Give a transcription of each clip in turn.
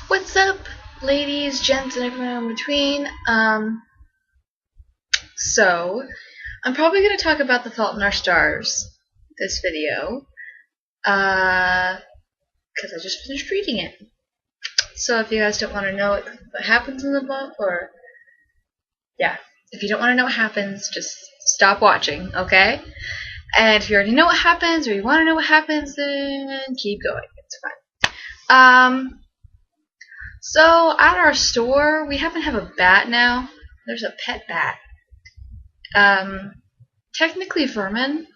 What's up, ladies, gents, and everyone in between? So, I'm probably going to talk about The Fault in Our Stars this video, because I just finished reading it. So if you guys don't want to know what happens in the book, or, yeah, if you don't want to know what happens, just stop watching, okay? And if you already know what happens, or you want to know what happens, then keep going, it's fine. So at our store, we happen to have a bat now. There's a pet bat. Technically vermin,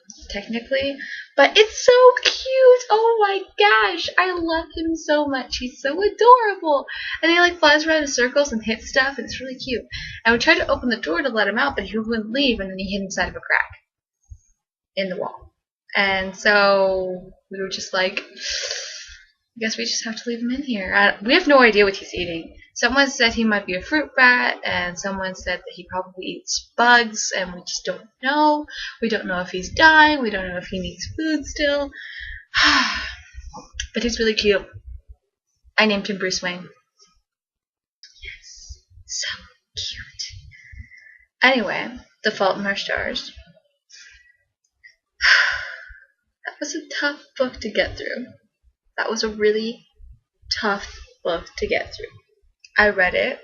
but it's so cute. Oh my gosh, I love him so much. He's so adorable, and he like flies around in circles and hits stuff, and it's really cute. And we tried to open the door to let him out, but he wouldn't leave, and then he hid inside of a crack in the wall. And so we were just like, I guess we just have to leave him in here. We have no idea what he's eating. Someone said he might be a fruit bat, and someone said that he probably eats bugs, and we just don't know. We don't know if he's dying. We don't know if he needs food still. But he's really cute. I named him Bruce Wayne. Yes, so cute. Anyway, The Fault in Our Stars. That was a tough book to get through. That was a really tough book to get through. I read it.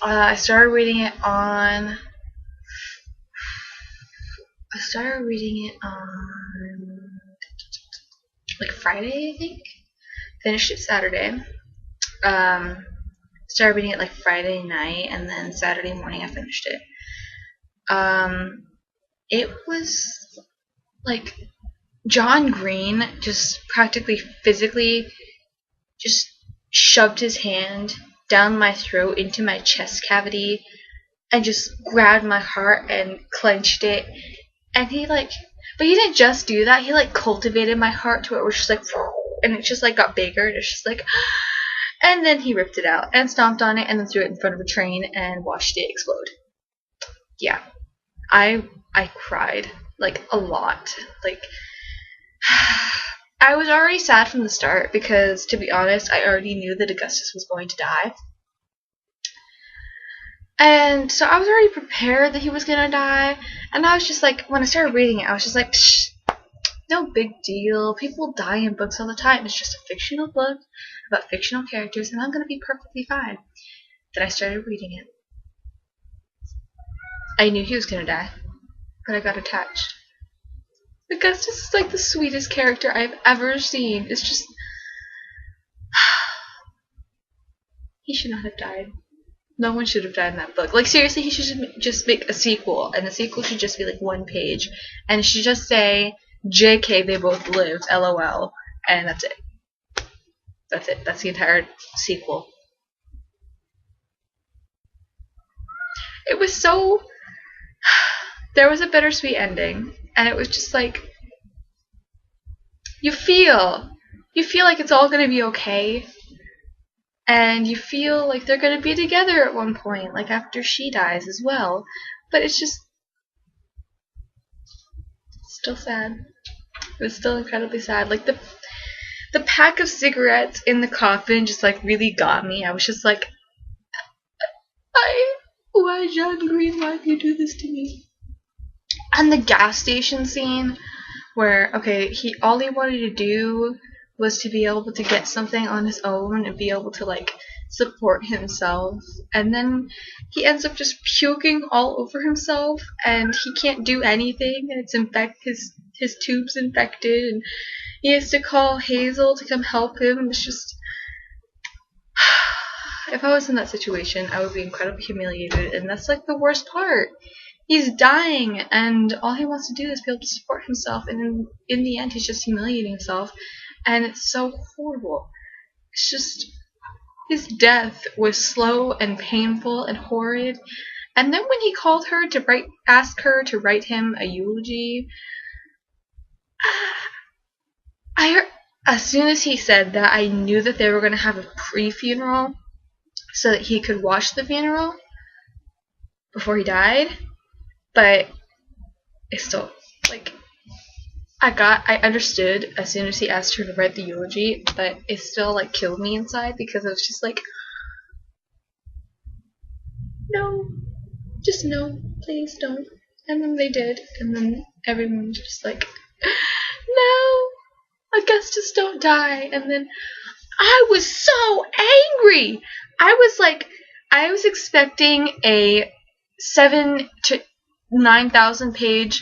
I started reading it on like Friday, I think. Finished it Saturday. Started reading it like Friday night, and then Saturday morning I finished it. It was like John Green just practically physically just shoved his hand down my throat into my chest cavity and just grabbed my heart and clenched it. And but he didn't just do that, he like cultivated my heart to it, where it's just like, and it just like got bigger, and it's just like, and then he ripped it out and stomped on it and then threw it in front of a train and watched it explode. Yeah, I cried like a lot. Like, I was already sad from the start because, to be honest, I already knew that Augustus was going to die. And so I was already prepared that he was going to die. And I was just like, when I started reading it, I was just like, psh, no big deal. People die in books all the time. It's just a fictional book about fictional characters, and I'm going to be perfectly fine. Then I started reading it. I knew he was going to die, but I got attached. Augustus is like the sweetest character I've ever seen. It's just, he should not have died. No one should have died in that book. Like, seriously, he should just make a sequel, and the sequel should just be like one page, and it should just say, JK, they both lived, LOL, and that's it. That's it. That's the entire sequel. It was so, there was a bittersweet ending, and it was just like, you feel like it's all gonna be okay, and you feel like they're gonna be together at one point, like after she dies as well, but it's just still sad. It was still incredibly sad. Like, the pack of cigarettes in the coffin just like really got me. I was just like, why, John Green, why did you do this to me? And the gas station scene where, okay, all he wanted to do was to be able to get something on his own and be able to like support himself, and then he ends up just puking all over himself, and he can't do anything, and his tube's infected, and he has to call Hazel to come help him, and it's just, if I was in that situation, I would be incredibly humiliated, and that's like the worst part. He's dying, and all he wants to do is be able to support himself, and in the end he's just humiliating himself, and it's so horrible. It's just, his death was slow and painful and horrid. And then when he called her to ask her to write him a eulogy, as soon as he said that, I knew that they were going to have a pre-funeral so that he could watch the funeral before he died. But it's still, like, I understood as soon as he asked her to write the eulogy, but it still like killed me inside because it was just like, no, just no, please don't. And then they did, and then everyone was just like, no, Augustus, don't die. And then I was so angry. I was expecting a 7 to 9,000 page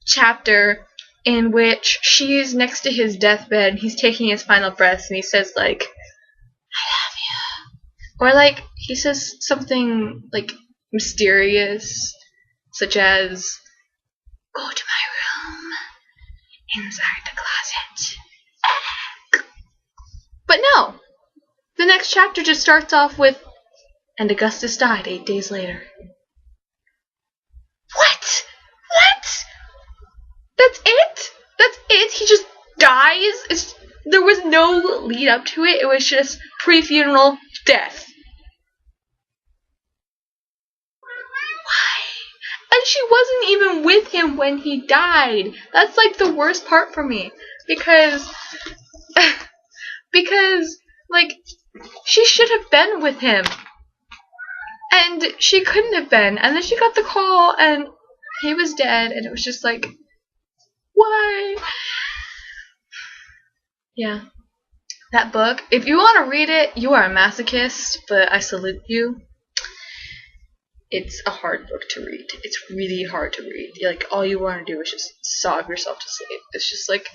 chapter in which she's next to his deathbed and he's taking his final breaths and he says like, I love you. Or like he says something like mysterious, such as, go to my room inside the closet. But no, the next chapter just starts off with, and Augustus died 8 days later. What? What? That's it? That's it? He just dies? There was no lead up to it. It was just pre-funeral death. Why? And she wasn't even with him when he died. That's like the worst part for me. Because like, she should have been with him. And she couldn't have been. And then she got the call and he was dead. And it was just like, why? Yeah. That book, if you want to read it, you are a masochist, but I salute you. It's a hard book to read. It's really hard to read. Like, all you want to do is just sob yourself to sleep. It's just like,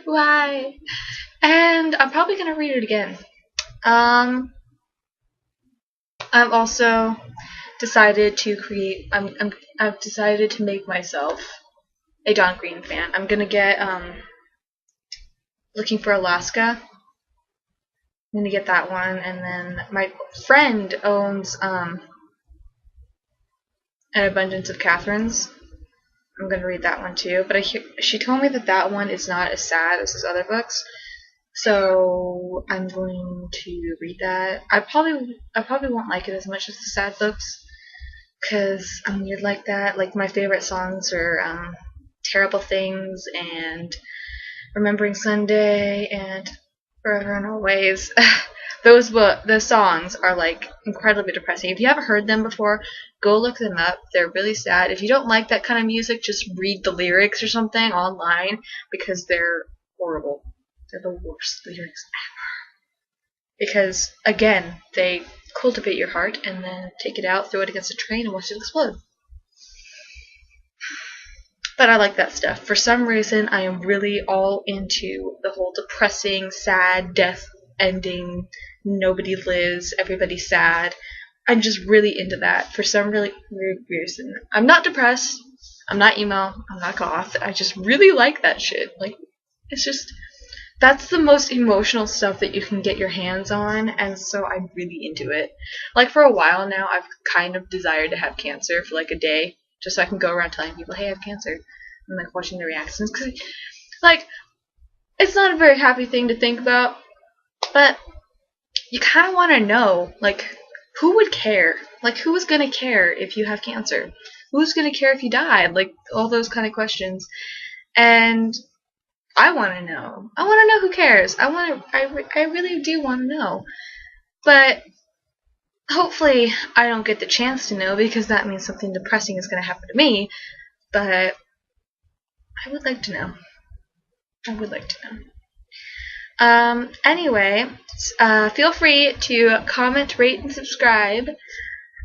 why? And I'm probably going to read it again. I've also decided to create, I've decided to make myself a Don Green fan. I'm going to get, Looking for Alaska. I'm going to get that one, and then my friend owns, An Abundance of Catherines. I'm going to read that one too, but she told me that one is not as sad as his other books, so I'm going to read that. I probably won't like it as much as the sad books, because I'm weird like that. Like, my favorite songs are, Terrible Things, and Remembering Sunday, and Forever and Always. Those songs are like incredibly depressing. If you haven't heard them before, go look them up. They're really sad. If you don't like that kind of music, just read the lyrics or something online, because they're horrible. They're the worst lyrics ever. Because, again, they cultivate your heart and then take it out, throw it against a train, and watch it explode. But I like that stuff. For some reason, I am really all into the whole depressing, sad, death ending, nobody lives, everybody's sad. I'm just really into that for some really weird reason. I'm not depressed. I'm not emo. I'm not goth. I just really like that shit. Like, it's just, that's the most emotional stuff that you can get your hands on, and so I'm really into it. Like, for a while now, I've kind of desired to have cancer for like a day, just so I can go around telling people, hey, I have cancer, and like watching their reactions, because like, it's not a very happy thing to think about, but you kind of want to know, like, who would care? Like, who is going to care if you have cancer? Who's going to care if you died? Like, all those kind of questions. And I want to know. I want to know who cares. I really do want to know. But hopefully I don't get the chance to know, because that means something depressing is going to happen to me. But I would like to know. I would like to know. Anyway, feel free to comment, rate, and subscribe.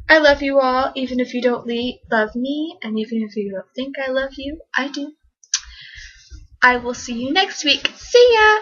I love you all, even if you don't love me, and even if you don't think I love you, I do. I will see you next week. See ya!